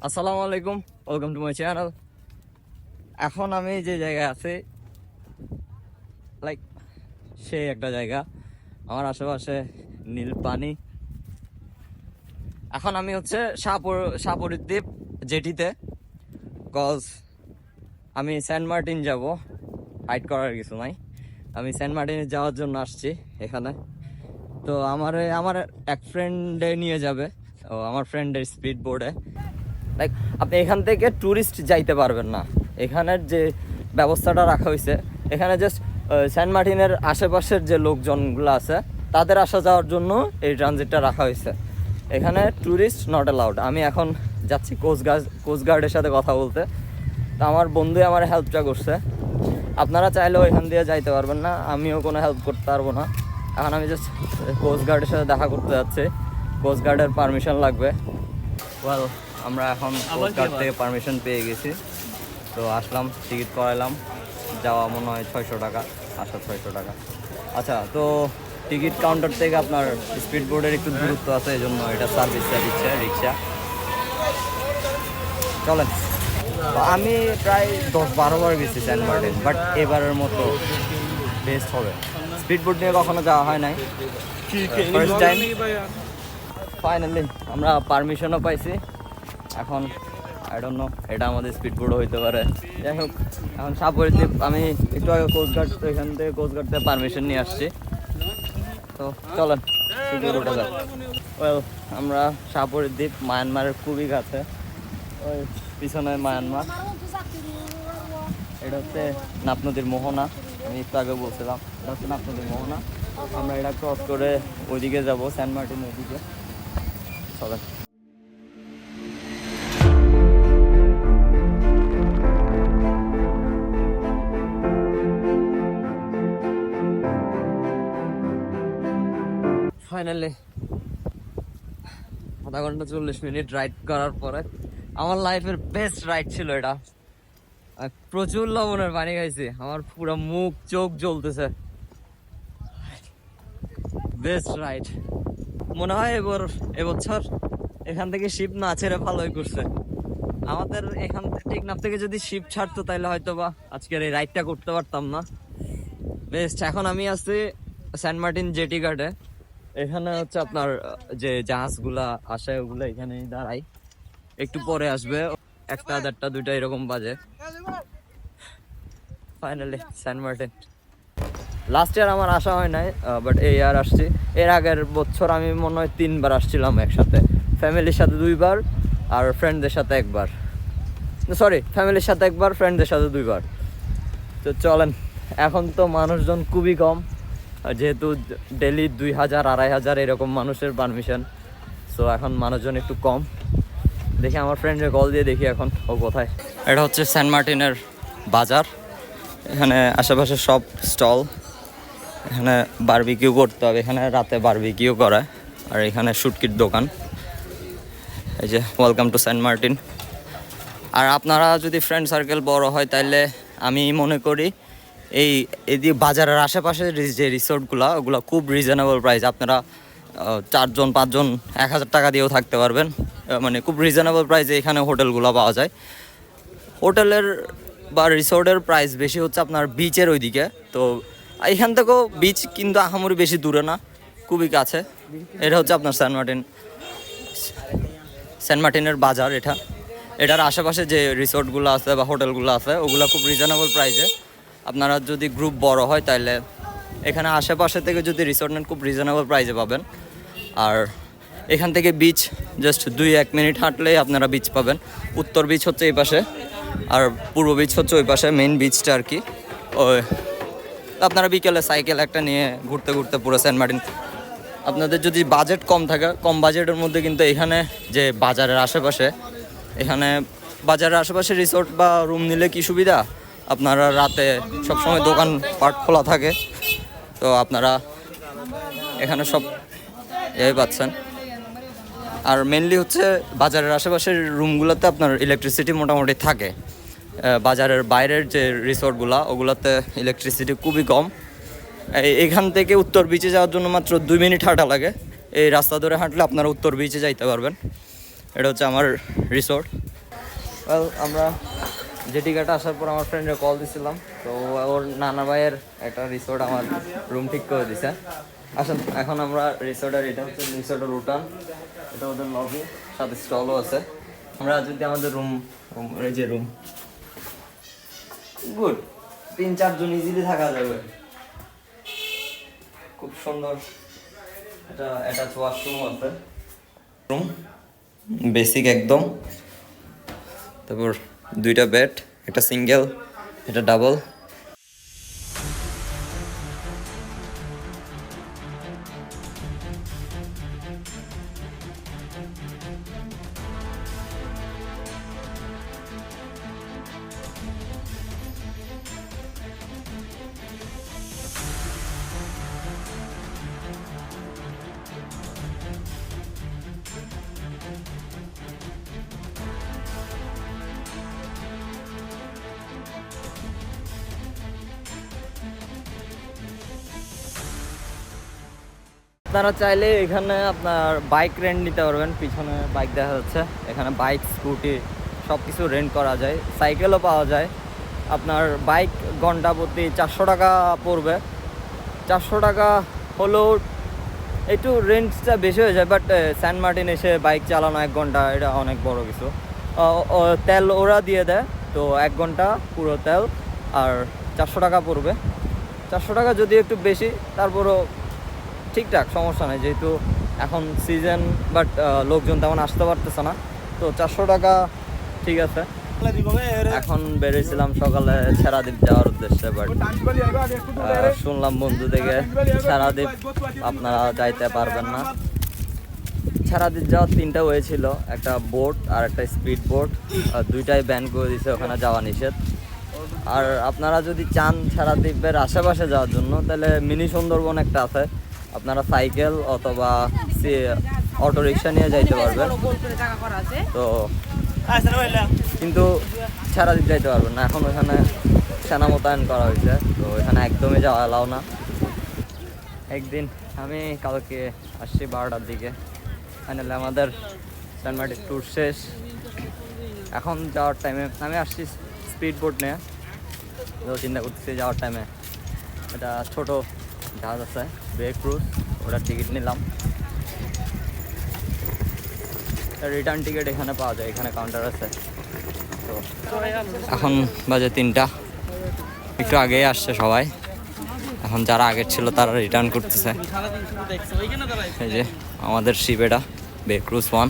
আসসালামু আলাইকুম, welcome to my channel. এখন আমি যে জায়গায় আছি লাইক সেই একটা জায়গা, আমার আশেপাশে নীল পানি। এখন আমি হচ্ছে শাহপরীর দ্বীপ জেটিতে, কজ আমি সেন্ট মার্টিন যাব। হাইট করার কিছু নাই, আমি সেন্ট মার্টিনে যাওয়ার জন্য আসছি এখানে। তো আমার এক ফ্রেন্ডে নিয়ে যাবে, ও আমার ফ্রেন্ডের স্পিড বোর্ডে। লাইক আপনি এখান থেকে ট্যুরিস্ট যাইতে পারবেন না। এখানের যে ব্যবস্থাটা রাখা হয়েছে, এখানে জাস্ট সেন্ট মার্টিনের আশেপাশের যে লোকজনগুলো আছে তাদের আসা যাওয়ার জন্য এই ট্রানজিটটা রাখা হয়েছে। এখানে ট্যুরিস্ট নট অ্যালাউড। আমি এখন যাচ্ছি কোস্টগার্ডের সাথে কথা বলতে। তো আমার বন্ধুই আমার হেল্পটা করছে। আপনারা চাইলেও এখান দিয়ে যাইতে পারবেন না, আমিও কোনো হেল্প করতে পারবো না। এখন আমি জাস্ট কোস্টগার্ডের সাথে দেখা করতে যাচ্ছি, কোস্টগার্ডের পারমিশন লাগবে। ওয়েল, আমরা এখন কোস্টগার্ড থেকে পারমিশন পেয়ে গেছি, তো আসলাম, টিকিট করাইলাম। যাওয়া মনে হয় 600 টাকা, আসা 600 টাকা। আচ্ছা, তো টিকিট কাউন্টার থেকে আপনার স্পিড বোর্ডের একটু দূরত্ব আছে, এই জন্য এটা সার্ভিসটা দিচ্ছে রিক্সা। চলেন, আমি প্রায় 10-12 বার গেছি সেন্ট মার্টিন, বাট এবারের মতো বেস্ট হবে। স্পিড বোর্ড নিয়ে কখনো যাওয়া হয় নাই, ফার্স্ট টাইম। ফাইনালি আমরা পারমিশনও পাইছি। এখন আই ডোন্ট নো, এটা আমাদের স্পিড বোর্ডও হইতে পারে। যাই হোক, এখন শাহপরীর দ্বীপ, আমি একটু আগে কোস্টগার্ড, তো এখান থেকে কোস্টগার্ড থেকে পারমিশন নিয়ে আসছি। তো চলেন ওটা যাক। ওয়েল, আমরা শাহপরীর দ্বীপ মায়ানমারের খুবই কাছে, ওই পিছনে মায়ানমার। এটা হচ্ছে নাপ নদীর মোহনা, আমি একটু আগে বলছিলাম এটা হচ্ছে নাপ নদীর মোহনা। আমরা এটা ক্রস করে ওইদিকে যাবো, সেন্ট মার্টিন ওইদিকে। চলেন। ফাইনালি আধা ঘন্টা 40 মিনিট রাইড করার পরে আমার লাইফের বেস্ট রাইড ছিল এটা। প্রচুর লবণের পানি খাইছি, আমার পুরো মুখ চোখ জ্বলতেছে। বেস্ট রাইড মনে হয় এবছর এখান থেকে শিপ না ছেড়ে ভালোই করছে। আমাদের এখান থেকে টেকনাফ থেকে যদি শিপ ছাড়তো তাহলে হয়তো বা আজকের এই রাইডটা করতে পারতাম না। বেস্ট। এখন আমি আছি সেন্ট মার্টিন জেটি ঘাটে। এখানে হচ্ছে আপনার যে জাহাজগুলা আসে ওগুলো এখানেই দাঁড়াই, একটু পরে আসবে, 1টা 1:30 2টা এরকম বাজে। Finally Saint Martin. Last year আমার আসা হয় নাই, বাট এই ইয়ার আসছি। এর আগের বছর আমি মনে হয় 3 বার আসছিলাম একসাথে, ফ্যামিলির সাথে 2 বার আর ফ্রেন্ডদের সাথে 1 বার। সরি, ফ্যামিলির সাথে 1 বার, ফ্রেন্ডদের সাথে 2 বার। তো চলেন, এখন তো মানুষজন খুবই কম, যেহেতু ডেলি 2000-2500 এরকম মানুষের পারমিশন, সো এখন মানুষজন একটু কম। দেখি আমার ফ্রেন্ডের কল দিয়ে দেখি এখন ও কোথায়। এটা হচ্ছে সেন্ট মার্টিনের বাজার, এখানে আশেপাশে সব স্টল। এখানে বারবিকিউ করতে হবে, এখানে রাতে বারবিকিউ করায়। আর এখানে শুটকির দোকান। এই যে ওয়েলকাম টু সেন্ট মার্টিন। আর আপনারা যদি ফ্রেন্ড সার্কেল বড় হয় তাহলে আমি মনে করি এই বাজারের আশেপাশে যে রিসোর্টগুলো, ওগুলো খুব রিজনেবল প্রাইস। আপনারা 4 জন 5 জন 1000 টাকা দিয়েও থাকতে পারবেন, মানে খুব রিজনেবল প্রাইসে এখানে হোটেলগুলো পাওয়া যায়। হোটেলের বা রিসোর্টের প্রাইস বেশি হচ্ছে আপনার বিচের ওইদিকে। তো এখান থেকেও বিচ কিন্তু আহামরি বেশি দূরে না, খুবই কাছে। এটা হচ্ছে আপনার সেন্ট মার্টিনের বাজার। এটার আশেপাশে যে রিসোর্টগুলো আছে বা হোটেলগুলো আছে ওগুলো খুব রিজনেবল প্রাইসে। আপনারা যদি গ্রুপ বড় হয় তাহলে এখানে আশেপাশে থেকে যদি রিসোর্ট নেন খুব রিজনেবল প্রাইসে পাবেন। আর এখান থেকে বিচ জাস্ট 2-1 মিনিট হাঁটলেই আপনারা বিচ পাবেন। উত্তর বিচ হচ্ছে এই পাশে, আর পূর্ব বিচ হচ্ছে ওই পাশে, মেইন বিচটা আর কি। ওই আপনারা বিকেলে সাইকেল একটা নিয়ে ঘুরতে ঘুরতে পুরো সেন্ট মার্টিন। আপনাদের যদি বাজেট কম থাকে, কম বাজেটের মধ্যে কিন্তু এখানে যে বাজারের আশেপাশে রিসোর্ট বা রুম নিলে কি সুবিধা, আপনারা রাতে সবসময় দোকান পাট খোলা থাকে, তো আপনারা এখানে সব পাচ্ছেন। আর মেনলি হচ্ছে বাজারের আশেপাশের রুমগুলোতে আপনার ইলেকট্রিসিটি মোটামুটি থাকে। বাজারের বাইরের যে রিসোর্টগুলো ওগুলোতে ইলেকট্রিসিটি খুবই কম। এখান থেকে উত্তর বিচে যাওয়ার জন্য মাত্র 2 মিনিট হাঁটা লাগে। এই রাস্তা ধরে হাঁটলে আপনারা উত্তর বিচে যাইতে পারবেন। এটা হচ্ছে আমার রিসোর্ট। ওয়েল আমরা জেটিঘাটে আসার পর আমার ফ্রেন্ডে কল দিছিলাম, তো ওর নানা ভাইয়ের একটা রিসোর্ট আমার রুম ঠিক করে দিছে। আসেন এখন আমরা রিসোর্টের, এটা হচ্ছে রিসোর্টের উঠান, এটা ওদের লবি, সাথে স্টলও আছে। আমরা যদি আমাদের রুম, এই যে রুম, গুড 3-4 জন ইজিলি থাকা যাবে। খুব সুন্দর এটা অ্যাটাচ ওয়াশরুম আছে, রুম বেসিক একদম। তারপর 2টা বেড, একটা সিঙ্গেল, এটা ডাবল। আপনারা চাইলে এখানে আপনার বাইক রেন্ট নিতে পারবেন, পিছনে বাইক দেখা যাচ্ছে। এখানে বাইক, স্কুটি সব কিছু রেন্ট করা যায়, সাইকেলও পাওয়া যায়। আপনার বাইক ঘন্টা প্রতি 400 টাকা পড়বে। 400 টাকা হলেও একটু রেন্টটা বেশি হয়ে যায়, বাট সেন্ট মার্টিন এসে বাইক চালানো 1 ঘন্টা, এটা অনেক বড় কিছু। তেল ওরা দিয়ে দেয়, তো 1 ঘন্টা পুরো তেল, আর 400 টাকা পড়বে। 400 টাকা যদি একটু বেশি, তারপরও ঠিকঠাক, সমস্যা নেই, যেহেতু এখন সিজন, বাট লোকজন তেমন আসতে পারতেছে না, তো 400 টাকা ঠিক আছে। এখন বেরিয়েছিলাম সকালে ছেড়াদ্বীপ যাওয়ার উদ্দেশ্যে, বাট শুনলাম বন্ধু থেকে ছেড়াদ্বীপ আপনারা যাইতে পারবেন না। ছেড়াদ্বীপ যাওয়ার 3টা ওয়ে ছিল, একটা বোট আর একটা স্পিড বোট, আর 2টাই ব্যান করে দিয়েছে, ওখানে যাওয়া নিষেধ। আর আপনারা যদি চান ছেড়াদ্বীপের আশেপাশে যাওয়ার জন্য, তাহলে মিনি সুন্দরবন একটা আছে, আপনারা সাইকেল অথবা অটো রিক্সা নিয়ে যাইতে পারবেন। তো কিন্তু ছেড়াদ্বীপ যাইতে পারবেন না, এখন ওখানে সেনা মোতায়েন করা হয়েছে, তো এখানে একদমই যাওয়া এলাও না। একদিন আমি কালকে আসছি 12টার দিকে, ফাইনালি আমাদের সেন্ট মার্টিন ট্যুর শেষ। এখন যাওয়ার টাইমে আমি আসছি স্পিড বোট নিয়ে, তো চিন্তা করতেছি যাওয়ার টাইমে এটা ছোট জাহাজ আছে বে ক্রুজ, ওটার টিকিট নিলাম। রিটার্ন টিকিট এখানে পাওয়া যায়, এখানে কাউন্টার আছে। তো এখন বাজে 3টা, একটু আগেই আসছে সবাই। এখন যারা আগের ছিল তারা রিটার্ন করতেছে। এই যে আমাদের শিপ, এটা বে ক্রুজ 1।